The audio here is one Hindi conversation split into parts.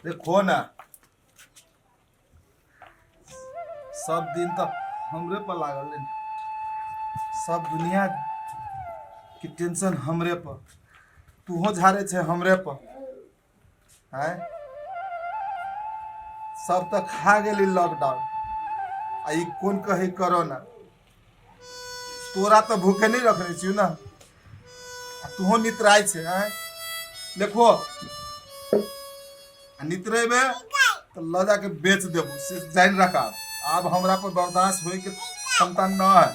देखो ना, सब दिन तो हमरे पर लागल है। सब दुनिया की टेंशन हमरे पर, तूहो झाड़े छे हमरे पर है। सब तो खा गेली लॉकडाउन, आ ई कौन कही कोरोना। तोरा तो भूखे नहीं रखने छी ना, तूहो नितराय छे हैं। देखो नितरेबे तो ल जाके बेच देबू से जान रखा। अब हमरा पर बर्दाश्त होए के क्षमता न है।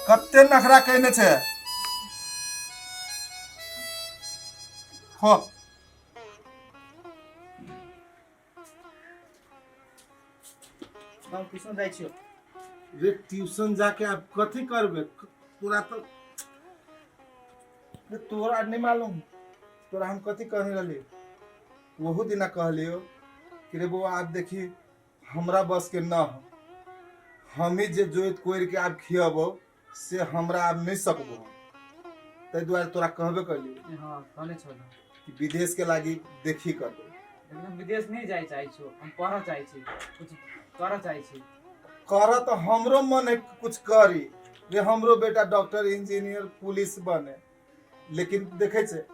कत्ते नखरा कहने छे हो। हम ट्यूशन जाय छियो। रे ट्यूशन जाके आप कथी करबे? तोरा तो तोरा नहीं मालूम तोरा हम कथी कहने रहली। वहू दिना कहलियो कि रे बउआ आप देखी हमरा बस के न हो। हम ही जे जोत कोर के आप खियबो से हमरा आप नहीं सकबो। ताहि दुआरे तोरा कहबे करली हां कहले छो कि विदेश के लागी देखी कर दो। लेकिन हम विदेश नहीं जाय चाहे छो, हम पढ़ चाहे छी, कुछ कर चाहे छी। कर तो हमरो मन है कुछ करी, रे हमरो बेटा डॉक्टर इंजीनियर पुलिस बने। लेकिन देखे छे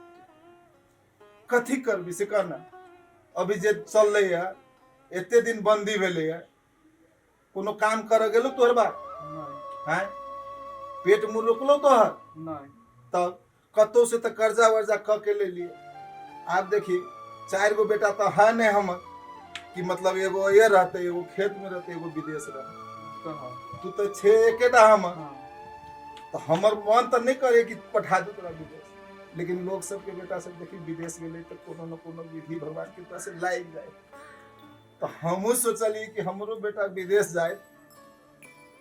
कथी करबी से कहना। अभी जे चल रही है एते दिन बंदी भेले है, कोनो काम कर गेलो तोहर बा नहीं हैं? पेट मुंह रोकलो तोहर नहीं तब कतो से तो कर्जा वर्जा क के ले लिए। आप देखी 4 गो बेटा तो है नहीं हम कि मतलब एगो ये रहते, एगो खेत में रहते, एगो विदेश रहते। कहो तू तो छे एकेटा हम। हां तो हमर मन तो नहीं करे कि पठा दू तोरा विदेश। लेकिन लोग सबके बेटा सब देखी विदेश गेले तो कोनो न कोनो विधि भगवान के पास लाग जाए। तो हमहू सोचली कि हमरो बेटा विदेश जाए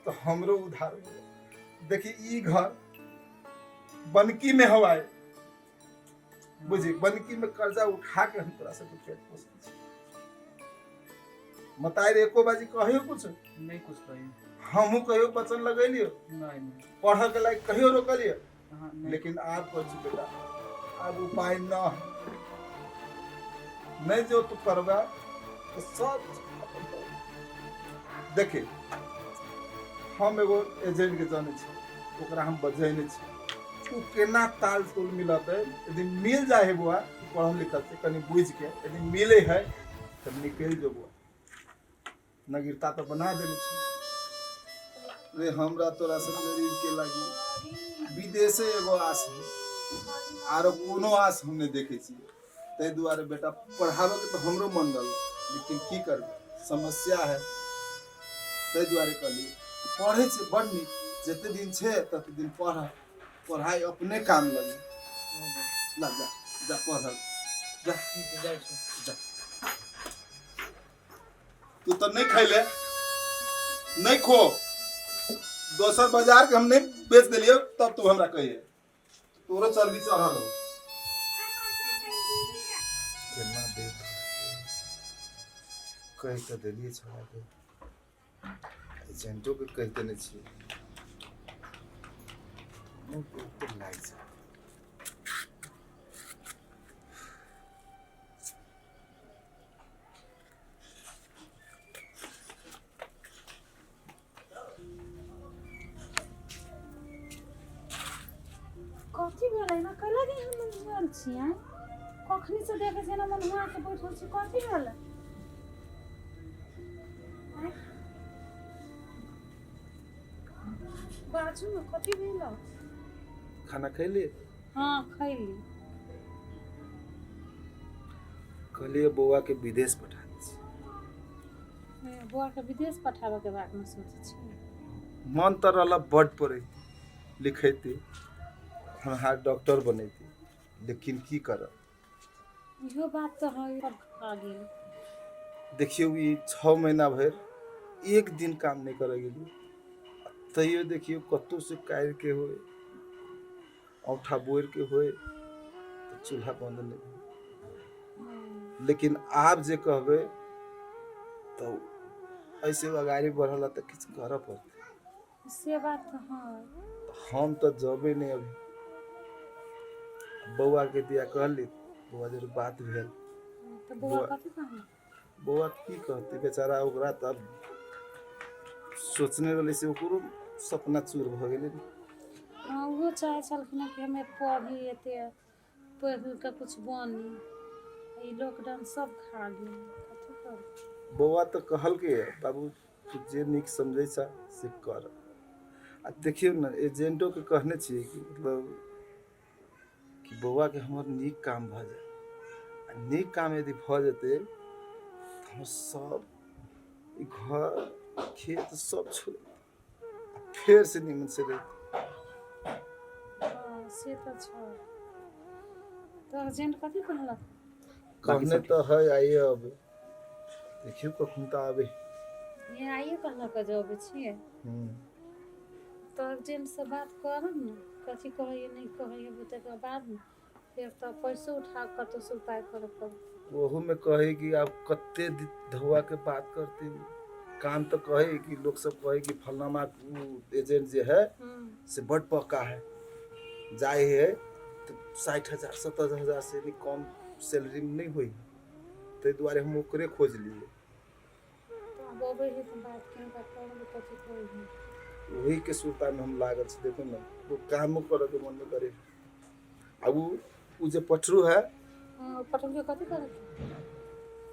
तो हमरो उधार हो जाए। देखी ई घर बनकी में हवाए, बुझी बनकी में कर्जा उठा के हम तोरा से पेट पोषण छी। मताई रे एको बाजी कहियो कुछ नहीं कुछ कही। हमहू कहियो वचन लगैलियो, नहीं पढ़ के लायक कहियो रोकलियो। हां नहीं लेकिन आप कुछ बेटा अब उपाय न है। नहीं जो तू करबा तो सब देखे। हम एगो एजेंट के जाने छी, ओकरा हम बजैने छी उ केना ताल तुल मिलत है। यदि मिल जाए है बुआ पढ़ल लिखल से कनी बुझ के, यदि मिले है तो निकल जो बुआ। नगीरता तो बना देने छी। रे हमरा तोरा से गरीब के लागी विदेशे एगो आस है, आरो कोनो आस हमने देखे छी। ताहि दुआरे बेटा पढ़ावे के तो हमरो मन रहा, लेकिन की करबे समस्या है। ताहि दुआरे कहली पढ़े से बड़ नीक, जते दिन छे तते दिन पढ़, पढ़ाई अपने काम लगे। ला जा जा पढ़ जा जाय छो। जा। तू तो नहीं खैले नहीं खो, दोसर बाजार के हम नहीं बेच दिलियो तब तू हमरा कहिए तोरो चर्बी चढ़ल हो। केना देख कह के देलिए छोड़ा के, एजेंटो के कह देने छी नहीं तो लाग जा। कथी भेलै ना कला दिन हम घर छियै, कखनी से देखे छै ना मन हुआ के बैठल छी। कथी भेलै बाजू ना कथी भेल? खाना खैली? हां खैली। कहलिए बउआ के विदेश पठा दी छी। बुआ के विदेश पठाबे के बारे में सोचे छी। मन तो रहला बड़ पड़े लिखेती, हम हार डॉक्टर बनेती, लेकिन की करब। इहो बात तो है पर आ गेल। देखियो ई 6 महीना भर एक दिन काम नहीं करे गेली, तैयो देखियो कत्तो से कायर के होए, औठा बोर के होए तो चूल्हा बंद नहीं। लेकिन आप जे कहबे तो ऐसे अगाड़ी बढ़ल तो किछु कर पड़ते। से बात तो हाँ। हम तो जबे नहीं अभी बउआ के दिया कहली बउआ जरूर बात भेल। तो बउआ कथी कहल? बउआ की कहती बेचारा ओकरा तब सोचने वाले से ओकरो सपना चूर भ गेलै। हाँ वो चाहे छलखिन कि हमें पढ़ी एते पढ़ के कुछ बनी। ई लॉकडाउन सब खा गेल कथी कर। बउआ तो कहल के बाबू तू जे निक समझै छ से कर। आ देखियो ना एजेंटो के कहने छिए कि मतलब कि बउआ के हमर निक काम भ जाए। आ निक काम यदि भ जेते तो हम सब ई घर खेत सब छोड़ फिर से निमन से रह। हाँ से तो छ। तो एजेंट कथी कहलक? कहने तो है आइए अब देखियो कखन तो आबे। ये आइए कहलक जब छिए तो एजेंट से बात करब ना कथी कहैए नहीं कहैए तकर बाद ना फिर तो पैसो उठा कर तो से उपाय करे पड़त। वहू में कहे कि आप कत्ते धोआ के बात करते हो। काम तो कहे कि लोग सब कहे कि फलनामा एजेंट जो है से बड़ पक्का है जाए है तो 60,000 70,000 से भी कम सैलरी में नहीं हुई। तो द्वारे हम ओकरे खोज लिए। तो अब अबे है तो बात केना करब कथी कहैए। वही के सुरता में हम लागल से देखो ना वो काम करे के मन में करे। अब उ जे पटरू है हां पटल के कथी करे।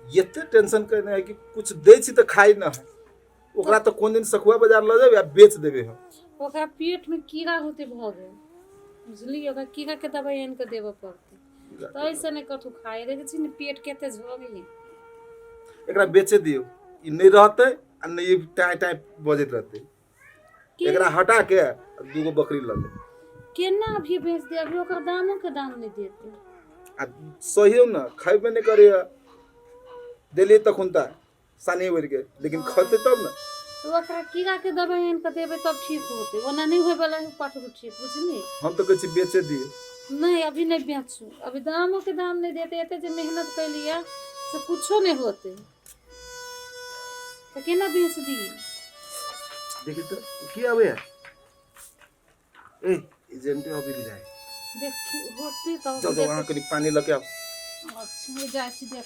येते टेंशन करने है कि कुछ दे छी तो खाई ना है ओकरा तो कोन दिन सखुआ बाजार ल जाबे आ बेच देबे हम। ओकरा पेट में कीड़ा होते भ गेल बुझली। ओकरा कीड़ा के दवाई आन के देबे पड़ते तो ऐसे नहीं कथु खाए देखे छी ने पेट केते झ गेल। एकरा बेचे दियो ई नहीं रहते आ नहीं टाइ टाइ बजत रहते। एकरा हटा के दूगो बकरी ल ले केना भी बेच दे अभी ओकर दामों के दाम नहीं देते। आ सहियो ना खाइबे नहीं करे देली तखुनता सानी भर के लेकिन खते तब ना। तो ओकरा कीड़ा के दवाई आन के देबे तब ठीक होते वरना नहीं होय वाला है पटरू ठीक बुझली। हम तो कहै छी बेचे दिए नहीं अभी नहीं बेचू अभी दामों के दाम नहीं देते एते जो मेहनत कैलिए से कुछो नहीं होते तो केना बेच दिए। देखि तो की आवे ए एजेंट अभी जाए देखी होती तो चल जाओ वहां कनी पानी लेके आओ। अच्छा ये जाय छी देख।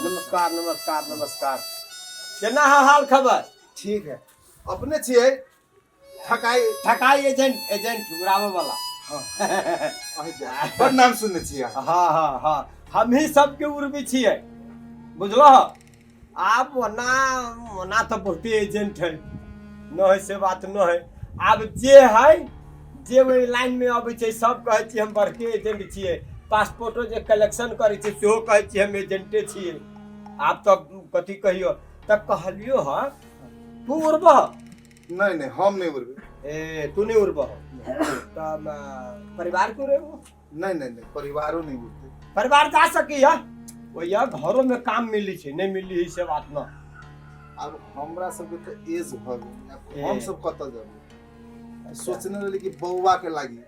नमस्कार नमस्कार नमस्कार केना है हाल खबर? ठीक है अपने छिए ठकाई एजेंट उड़ावे वाला। हां बड़ नाम सुनने छिए। हाँ हम ही सबके उर्मी छिए बुझलो। आप वना तो बहुते एजेंट है न है से बात न है। अब जे है जे वही लाइन में आबै छै सब कहै छी हम बड़के एजेंट छिए। पासपोर्टो जे कलेक्शन करै छै सेहो कहै छी हम एजेंटे छिए। आप तो कथी कहियो त कहलियो ह तू उड़बह? नहीं नहीं हम नहीं उड़बे। ए तू नहीं उड़बह तब परिवार को उड़ेबो? नहीं नहीं नहीं परिवारों नहीं उड़ते। परिवार जा सकिया ओया घरों में काम मिली छै नहीं मिली से बात न। अब हमरा सब के तो एज भ गेल हम सब कत जाबे सोचने रही कि बउवा के लागी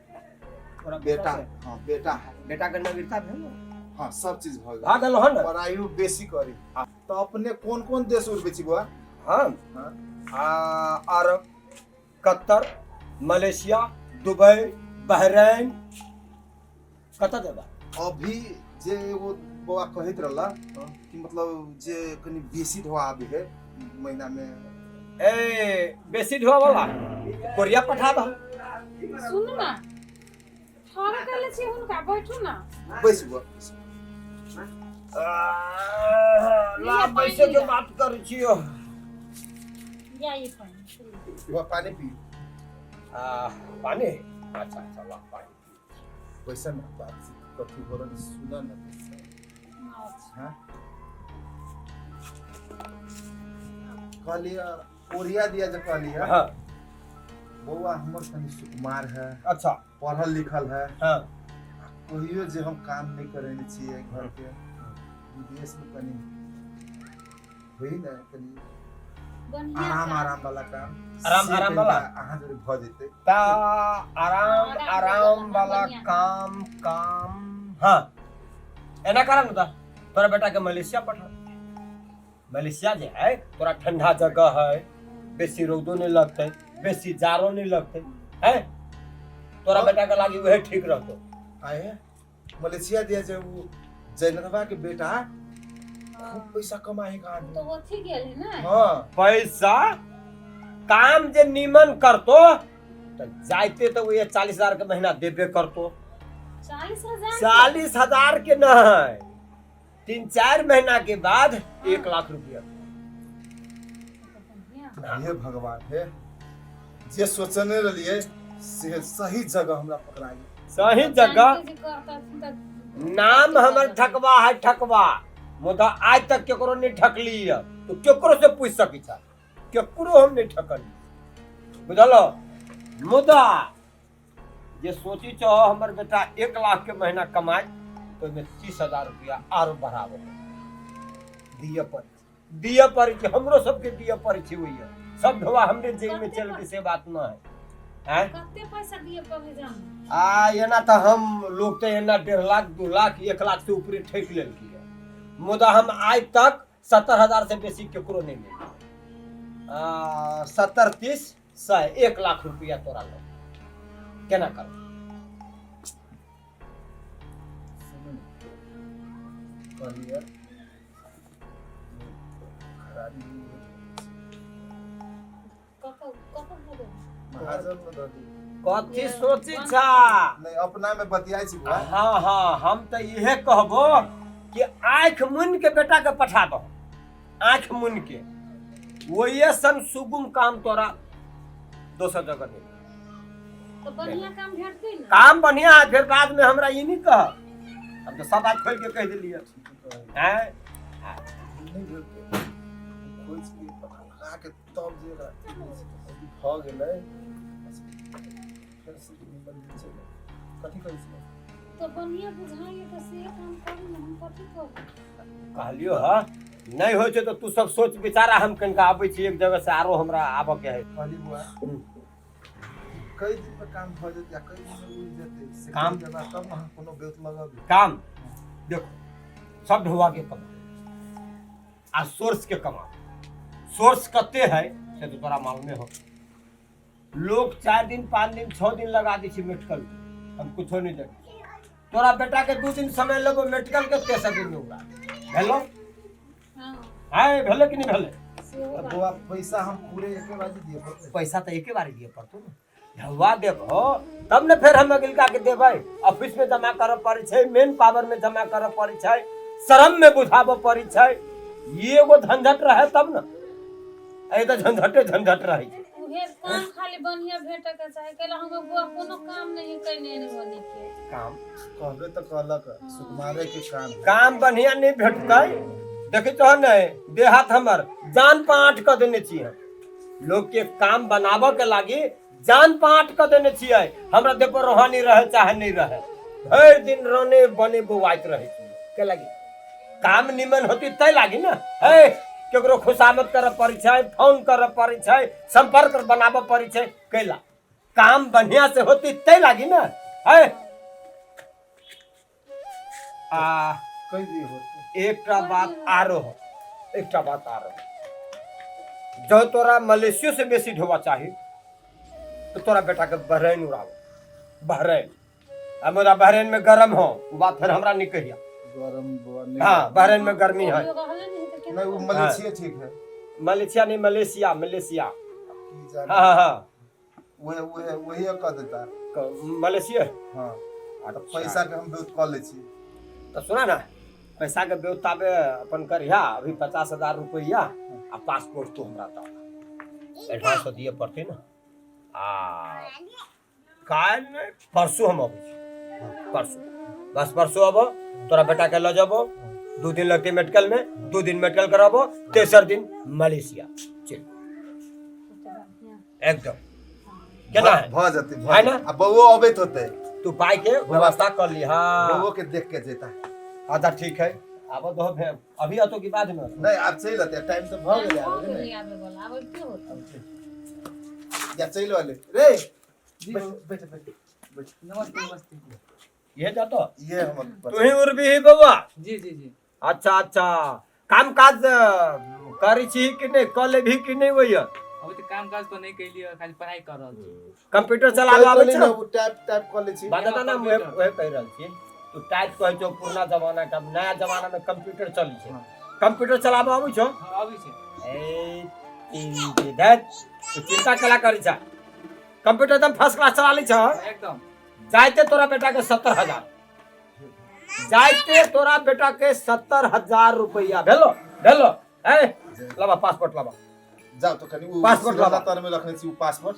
बेटा। हां बेटा है बेटा के नवीरता भेल हां सब चीज भ गेल भागल हो न। पढ़ाई बेसी करी तो अपने कौन कौन देश उड़बे छी बुआ? हां अरब कतर मलेशिया दुबई बहरीन कत देबा? अभी जे वो बउवा कहत रहला कि मतलब जे कनी बेसी धोआ आबे है महीना में ए बेसी धोआ वाला कोरिया पठा दो। सुन ना थारा कले छी हुनका बैठू ना बैस बुआ ला पैसे के बात कर छियो। या ये पानी बुआ पानी पी पानी अच्छा ला पानी पैसा ना बात कथी बोलन सुना ना हां कहलिया कोरिया दिया जो कहलिया। हां बउवा हमर कनी सुकुमार है अच्छा पढ़ल लिखल है। हां कहियो जे हम काम नहीं करेने छिए घर के विदेश में कनी होई ना कनी आराम वाला काम आराम वाला अहाँ जरे भ जेते ता आराम वाला काम हां एना करम त तोरा बेटा के मलेशिया पठा मलेशिया जे है तोरा ठंडा जगह है, बेसी रौदो नहीं लगते, बेसी जाड़ो नहीं लगते है, तोरा बेटा के लागी वही ठीक रहतो। आए मलेशिया दिया जे वो जैनरवा के बेटा खूब पैसा कमाएगा आदमी। तो ओथी गेली ना। हाँ पैसा काम जे नीमन करतो तो जाते तो वो 40,000 के महीना देबे करतो। 40,000 40,000 के नहीं, 3-4 महीना के बाद 1 लाख रुपया। हे भगवान हे जे सोचने रहिए से सही जगह हमरा पकड़ाई। सही जगह नाम हमर ठकवा है, ठकवा मुदा आज तक केकरो नहीं ठकली है, तो केकरो से पूछ सकी था, केकरो हम नहीं ठकली बुझलो। मुदा जे सोची चाहो हमर बेटा 1 लाख के महीना कमाए तो में 30,000 रुपया आरो बढ़ावो दिए पर हमरो सबके दिए पर छी हुई है, सब ढोवा हमरे जेल में चल के से बात ना है हैं। कते पैसा दिए पवे जान एना तो हम लोग तो एना 1.5 लाख 2 लाख 1 लाख से ऊपर ठेक लेल की है, मुदा हम आज तक 70,000 से बेसी केकरो नहीं ले। 70 30 100 1 लाख रुपया तोरा लो केना कर। कथी सोची छा नहीं अपना में बतियाई छी बुआ। हाँ हाँ हम तो यह कहबो कि आँख मुन के बेटा के पठा दो, आँख मुन के वही सन सुगुम काम तोरा दोसर जगह नहीं। तो बढ़िया काम भेटतै ना। काम बढ़िया है, फिर बाद में हमरा ये नहीं कह, हम तो सब बात खोल के कह दिलिए हैं। नहीं भेटते खोज के पता लगा के तब जे भ गेलै फिर से निमन दिन चले कथी कहै छी। तो बढ़िया बुझाइए तो से काम करू ना, हम कथी करू। कहलियो ह नहीं हो तो तू सब सोच विचारा, हम कनका आबै छी एक जगह से आरो हमरा आबे के है। कहली बुआ कई दिन में काम भ जेतै, कई दिन में उड़ जेतै से काम के बाद तब हम कोनो बेत लगाबी। काम देखो सब ढोवा के कमा आ सोर्स के कमा, सोर्स कते है से तो तोरा मालूम हो। लोग 4 दिन 5 दिन 6 दिन लगा दी छी मेडिकल, हम कुछो नहीं दे। तोरा बेटा के 2 दिन समय लगो मेडिकल के, तेसर दिन होगा हेलो हां भेले कि नहीं भेले। बुआ पैसा हम पूरे एके बार दिए पड़ते। पैसा तो एके बार दिए पड़तो ना, ढवा देखो तब ने फिर हम अगिलका के देबै। ऑफिस में जमा कर पड़ै छै, मेन पावर में जमा कर पड़ै छै, शरम में बुझाबो पड़ै छै, ये एगो झंझट रहे तब ना। ए तो झंझटे झंझट रहे छै। उहे काम खाली बढ़िया भेटे के चाहे, कैला हम बुआ कोनो काम नहीं करने नहीं बने के काम कहबे तो कहलक सुकुमारे के काम बढ़िया नहीं भेटतै। देखे तो नहीं देहात हमर जान पाँट कर देने छियै, लोग के काम बनाबे के लागी जान पाँट कर देने छियै। हमरा देखो रोहानी रहे चाहे नहीं रहे, भर दिन रोने बने बुआइत रहे के लागी। काम निमन होती तै लागी ना है, केकरो खुशामद करे पड़ै छै, फोन करे पड़ै छै, संपर्क बनाबे पड़ै छै, कैला काम बढ़िया से होती तै लागी ना है। कई दी होते एकटा बात आरो हो, एकटा बात आरो जो तोरा मलेशिया से बेसी ढोवा चाहिए तो तोरा बेटा के बहरीन उड़ाओ। बहरीन हमरा बहरीन में गरम हो, वो बात फिर हमरा नहीं कहिया। गरम बुआ नहीं। हाँ बहरीन में गर्मी है। नहीं वो मलेशिया ठीक है। मलेशिया नहीं मलेशिया, मलेशिया की जाने। हाँ हाँ वही कह देता मलेशिया। हाँ तो पैसा के हम बहुत कह ले छी। तो सुना ना पैसा के बेउताबे अपन करिया, अभी 50,000 रुपया आ पासपोर्ट तो हमरा तो एडवांस दिए पड़ते ना। काल में परसों हम आबे छी, परसों बस परसों आबो, तोरा बेटा के ले जाबो, 2 दिन लगते मेडिकल में, 2 दिन मेडिकल कराबो, तेसर दिन मलेशिया चल एकदम केना है भ जते है ना। अब बउओ अबैत होते तू पाई के व्यवस्था कर ली। हाँ बउओ के देख के जेता। अच्छा ठीक है, आबो दो अभी आतो की बाद में नहीं आप चल आते, टाइम तो भ गेले आबे नहीं। आबे वाला आबे क्यों होता या चल वाले रे बैठ बैठ बैठ। नमस्ते नमस्ते ये जातो ये हम तू ही उर्बी ही बउआ। जी जी जी। अच्छा अच्छा काम काज करी छी कि नहीं कॉलेज भी कि नहीं वही अभी तो काम काज तो नहीं कैलिए खाली पढ़ाई कर रहल छी कंप्यूटर चलाबे आबै छै वो टाइप कर ले छी बात ना मैं वही कह रहल छी तू टाइप कहै छौ पुराना जमाना का नया जमाना में कंप्यूटर चली छै कंप्यूटर चलाबे आबै छौ हाँ, अभी से ए तीन धैत तू चिंता कला करी छा कंप्यूटर एकदम फर्स्ट क्लास चला ली छ एकदम जाइते तोरा बेटा के 70,000 जाइते तोरा बेटा के 70,000 रुपया भेलो ए लबा पासपोर्ट लबा जाओ तो कनी वो पासपोर्ट पासपोर्ट लाबा। तार में रखने छी वो पासपोर्ट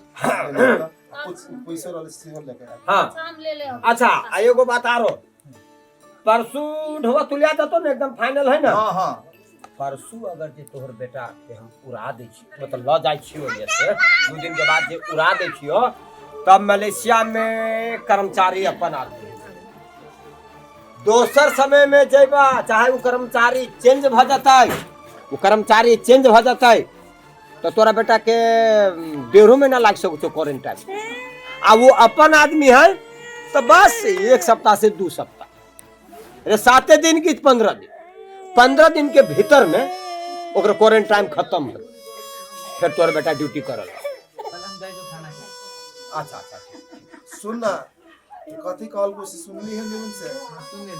कुछ पैसे वाले से लेके आ हाँ शाम ले ले अच्छा आ एगो बात आरो परसू ढोवा तुलिया जतो ने एकदम फाइनल है ना हां हां परसू अगर जे तोहर बेटा के हम उड़ा दै छी मतलब ल जाइ छियो जे से 2 दिन के बाद जे उड़ा दै छियो तब मलेशिया में कर्मचारी अपन आदमी दोसर समय में जेबा चाहे वो कर्मचारी चेंज भ जतै वो कर्मचारी चेंज भ जतै तो तोरा बेटा के 1.5 महीना लाग सको छो क्वारंटाइन आ वो अपन आदमी है तो बस 1 सप्ताह से 2 सप्ताह अरे 7 दिन की 15 दिन के भीतर में ओकर क्वारंटाइन खत्म है फिर तोरा बेटा ड्यूटी करल कल हम जाए जो खाना खाए अच्छा अच्छा अच्छा सुन ना कथी कहल को से सुनली है निमन से हाँ, सुन ले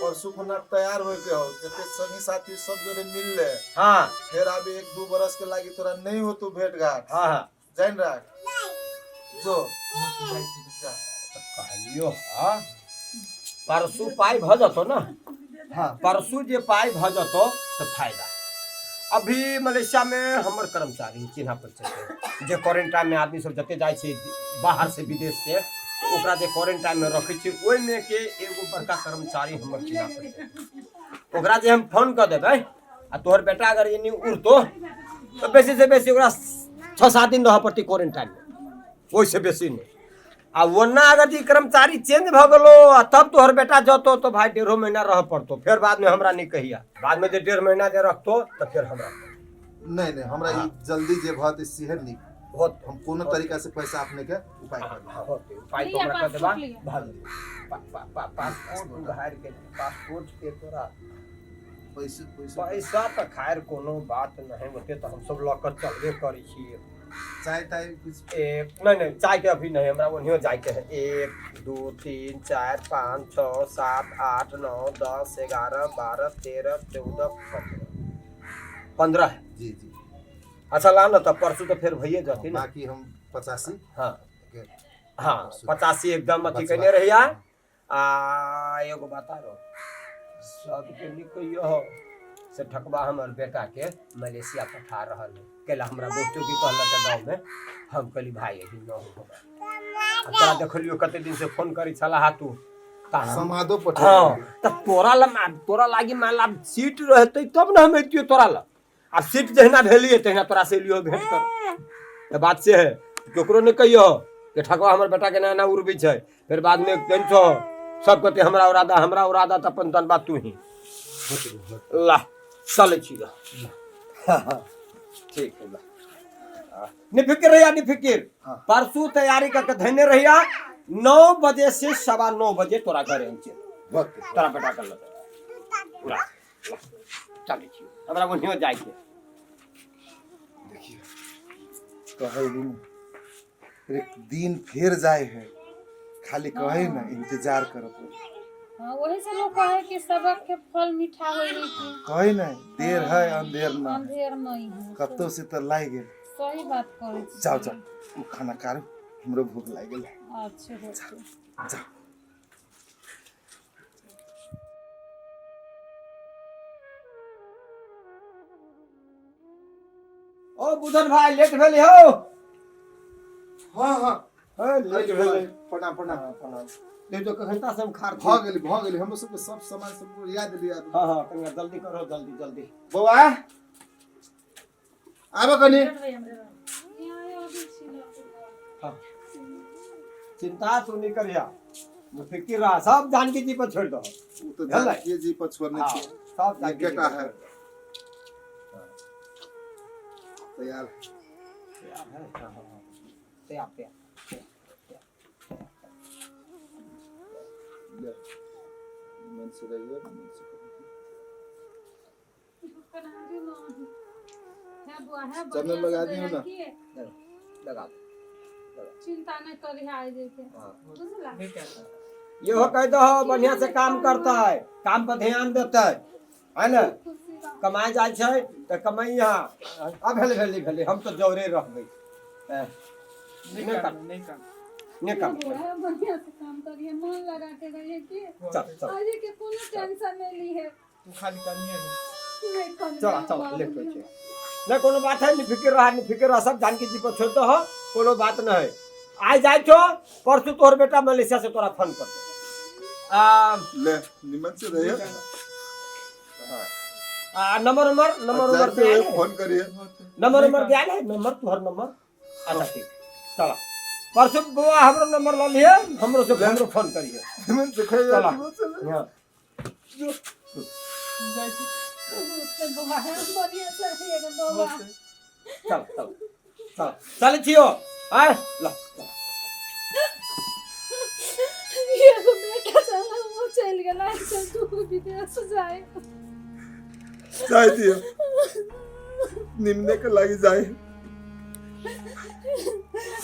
परसू खुना तैयार होय के हो जते संगी साथी सब जोरे मिल ले हाँ फिर अभी 1-2 बरस के लागी तोरा नहीं हो तो भेंट घाट हाँ हाँ जान रहा जो जा कहलियो हाँ परसू पाई भ जतो ना हां परसू जे पाई भ जतो तो फायदा अभी मलेशिया में हमर कर्मचारी चिन्हा परिचय जे क्वारंटाइन में आदमी सब जते जाय छै बाहर से विदेश से ओकरा जे क्वारंटाइन में रखै छी ओइ में के एगो बड़का कर्मचारी हमर चिन्हा परिचय ओकरा जे हम फोन कर देबै आ तोहर बेटा अगर एनी उड़तो तो बेसी से बेसी ओकरा 6-7 दिन रह पड़ती क्वारंटाइन में ओइ से बेसी नहीं आ वरना अगर जी कर्मचारी चेंज भ गेलो आ तब तोहर बेटा जतो तो भाई 1.5 महीना रह पड़तो फिर बाद में हमरा नहीं कहिया बाद में जे 1.5 महीना जे रखतो तो फिर हमरा नहीं नहीं हमरा ई जल्दी जे भत सेहत नहीं बहुत हम कोनो तरीका से पैसा अपने के उपाय कर होते पाई तो हमरा कर देबा लिया। भाग पासपोर्ट उधार के पासपोर्ट के तोरा पैसे पैसा तो खैर कोनो बात नहीं होते तो हम सब लकर चलबे करी छी चाय ताय कुछ एक नहीं चाय के अभी नहीं हमरा ओनियो जाय के है 1 2 3 4 5 6 7 8 9 10 11 12 13 14 15 जी जी अच्छा ला ना तब परसों तो फिर भइए जाती ना बाकी हम 85 हाँ के हाँ 85 एकदम अथी कने रहिया आ एगो बता रो सबके निकइयो हो से ठकबा हमर बेटा के मलेशिया पठा रहल है केला हमरा दोस्तों की कहला के गांव में हम कहली भाई अभी न हो तोरा देखलियो कते दिन से फोन करी छला तू समादो पठा हाँ त तोरा लागी माला सीट रहते तब ना हम एतियो तोरा ला आ सीट जहिना भेलिए तहिना तोरा से लियो भेंट कर त बात से है केकरो ने कहियो कि ठकवा हमर बेटा के ना उड़बी छै फिर बाद में टेंशन सब कहते हमरा उरादा त अपन तन बात तू ही ला चले छी ठीक है ला निफिकिर रहिया निफिकिर हाँ। परसों तैयारी करके धैने रहिया 9 बजे से 9:15 बजे तोरा घर आइचे वक्त तोरा बेटा कर ला चले छी हमरा ओनियो जाय के देखिए कहे एक दिन फिर जाए है खाली कहे ना इंतजार करत हाँ वही से लोग कहे कि सबक के फल मीठा हो रही थी कहे ना देर है अंधेर ना अंधेर नहीं है कतो से तो लाई गेल सही बात करे छी। जाओ जाओ उ खाना खारू हमरो भूख लाग गेल अच्छे होते जाओ ओ बुधन भाई लेट भेली हो हां हां हां लेट भेली प्रणाम प्रणाम ले तो कहता से हम खार भ गेली हम सब सब सामान सब याद लिया हां तंगा जल्दी करो जल्दी बौआ आबो कनी हां चिंता तू नहीं करिया फिकिर रहा सब जानकी जी पर छोड़ दो उ तो भेलै? जानकी जी पर छोड़ने हाँ, छी सब जानकी जी केटा पर है छोड़ दो। तैयार तैयार है हाँ। तैयार ले मन से रहिए मन से है बुआ है चैनल लगा दियो ना। लगा दो। चिंता नहीं करी हाय देके हाँ। बुझला ये हो कह दो बढ़िया से काम करता है, काम पर ध्यान देता है ना। कमाए जाए छे तो कमाई यहाँ अब भेले हम तो जौरे रह गई नहीं कर ने काम बुआ है बढ़िया से काम करिए मन लगा के रहिए कि चल चल आज के कोनो टेंशन नहीं ली है तू खाली करनी है नहीं कम चल चल ले पीछे नहीं कोनो बात है, नहीं फिक्र रह सब जानकी जी को छोड़ दो हो, कोनो बात नहीं है। आज जाए छो परसों तोहर बेटा मलेशिया से तोरा फोन कर दे। ले निमन से रहिए। नंबर जाते हुए फोन करिए। नंबर दिया है, नंबर तुहर नंबर। अच्छा ठीक चलो परसों बुआ हमरो नंबर ला लिए, हमरो से हमरो फोन करिए। निमन से खाइए। चला। निमन से हाँ। जाय छी उससे बुआ है बढ़िया से रहिएगा बुआ चल छियो आय ला ये को बेटा चला वो चल गया चल तू विदेश जाए जाए दियो। निमने के लगी जाए।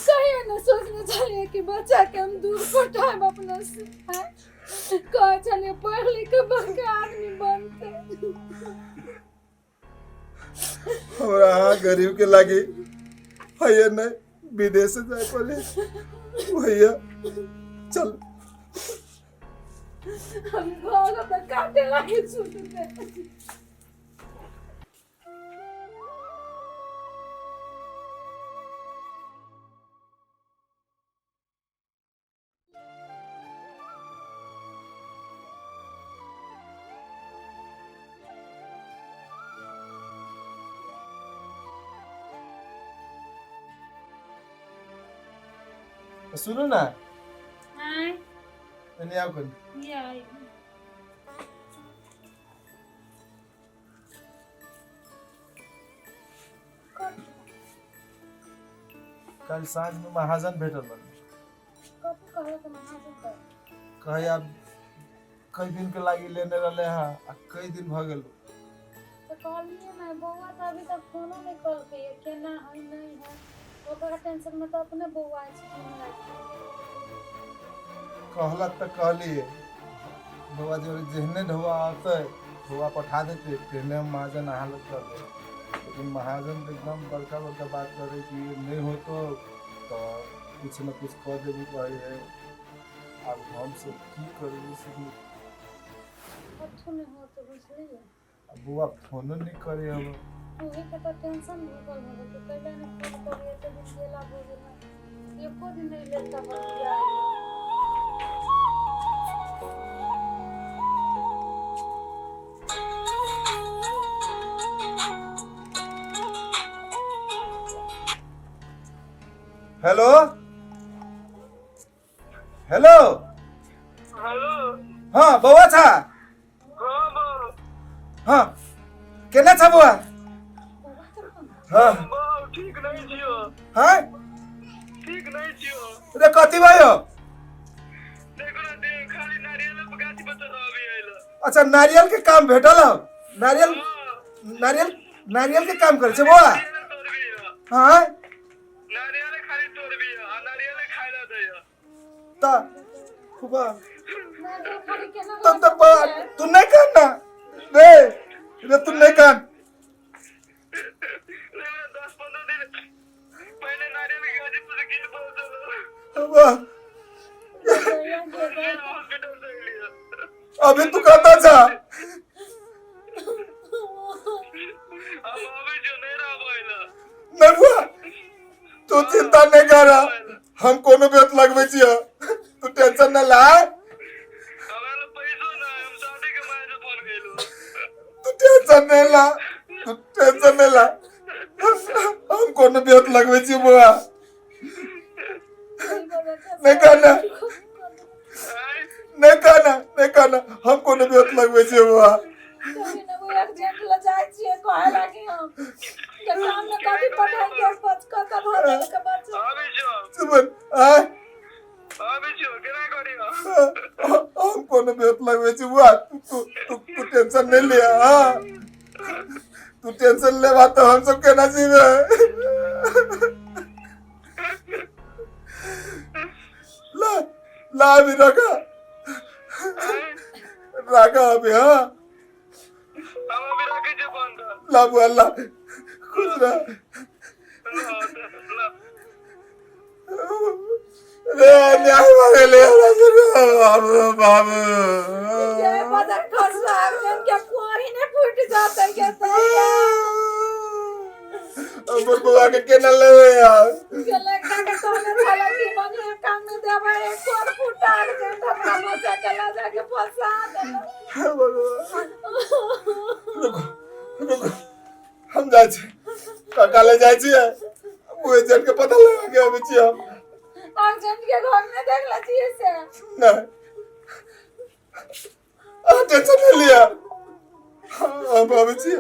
कहिए ना सोचने चाहिए कि बच्चा के हम दूर पटाएं अपना से हैं कह चलिए पढ़ लिख के बड़का आदमी बनते हमरा यहाँ गरीब के लगी भैया नहीं विदेश से जाए पड़े। भैया चल हम घर में काटे लगे छूटते सुनो ना हाय मैंने आओ कर ये आई कल साँझ में महाजन भेटल बन कब कहे तो महाजन कर कहे आप कई दिन के लागी लेने रहे हैं आ कई दिन भ गेल। तो कहलिए ना बउआ तो अभी तक फोनो नहीं कर के ये केना है नहीं है ओकरा टेंशन में तो अपने बउआ छै कहला तक कहली बाबा जो जहने ढुआ आते ढुआ पठा देते तेने हम महाजन हालत कर दे। लेकिन महाजन तो एकदम बड़का बड़का बात करे कि नहीं हो तो कुछ न कुछ कह देवी कहे है। अब हम सब की करें इसमें कथु नहीं हो तो बुझलिए बुआ फोन नहीं करे हम। तू ही के तो टेंशन भूगल है तो पहले ने फोन करिए तो दिन गेला हो गेला एको दिन नहीं लेता बतिया हेलो हेलो हेलो हाँ बउआ था हाँ बाबू हाँ केना था बुआ हाँ बाबू ठीक नहीं छियो हाँ ठीक नहीं छियो रे कथी भयो देखो ना देख खाली नारियल पे गाछी पर चढ़ा भी आइला अच्छा नारियल के काम भेटल हो नारियल नारियल नारियल के काम करे छे बुआ नारियल तोड़ भी है हाँ नारियल खाली तोड़ भी है आ नारियल खाइला दे है ता बुआ मैं तो खाली केना तब बुआ तू नहीं करना रे रे तू नहीं कर लेकिन 10-15 दिन पहले नारियल के गाछी पर गिर पड़ा बुआ हॉस्पिटल से लिया अभी तू कहता था अब अभी जो नहीं रहा पाइला नहीं बुआ तू चिंता नहीं कर हम कोनो बेत लगवे छियो तू टेंशन न ला हमारा पैसा ना है, हम शादी के मायने से फोन कइलो तू टेंशन नहीं ला तू टेंशन नहीं ला हम कोनो बेत लगवे छियो बुआ नहीं करना नहीं करना हम कोनो बेत लगवे छियो बुआ कभी ना वो अर्जेंट ल जाय छिए कहे लागे हम के काम में कभी पढ़ाई के बच का भरे के बच अभी जो सुमन आ अभी जो केना करियो हम कोनो बेत लगवे छियो बुआ तू टेंशन नहीं लिया हां तू टेंशन ले बात तो हम सब के नसीब है। ला ला अभी रखा अभी। हाँ हम अभी रखे जे बंद ला बुआ ला खुश रह। रे न्याय मांगे ले बाबू ये बदर खसा हम क्या कुआरी ने फूट जाता क्या तैया अब बुआ के केना ले यार के लगा के तोने साला की बनिया काम में देवा एक और फूटा के धक्का मचा के ला जाके फंसा दे रुको हम जाए छी काका ले जाए छी वो एजेंट के पता लगा के अबे छी हम अर्जेंट के घर में देख ला चाहिए से ना टेंशन ले लिया हम अबे छी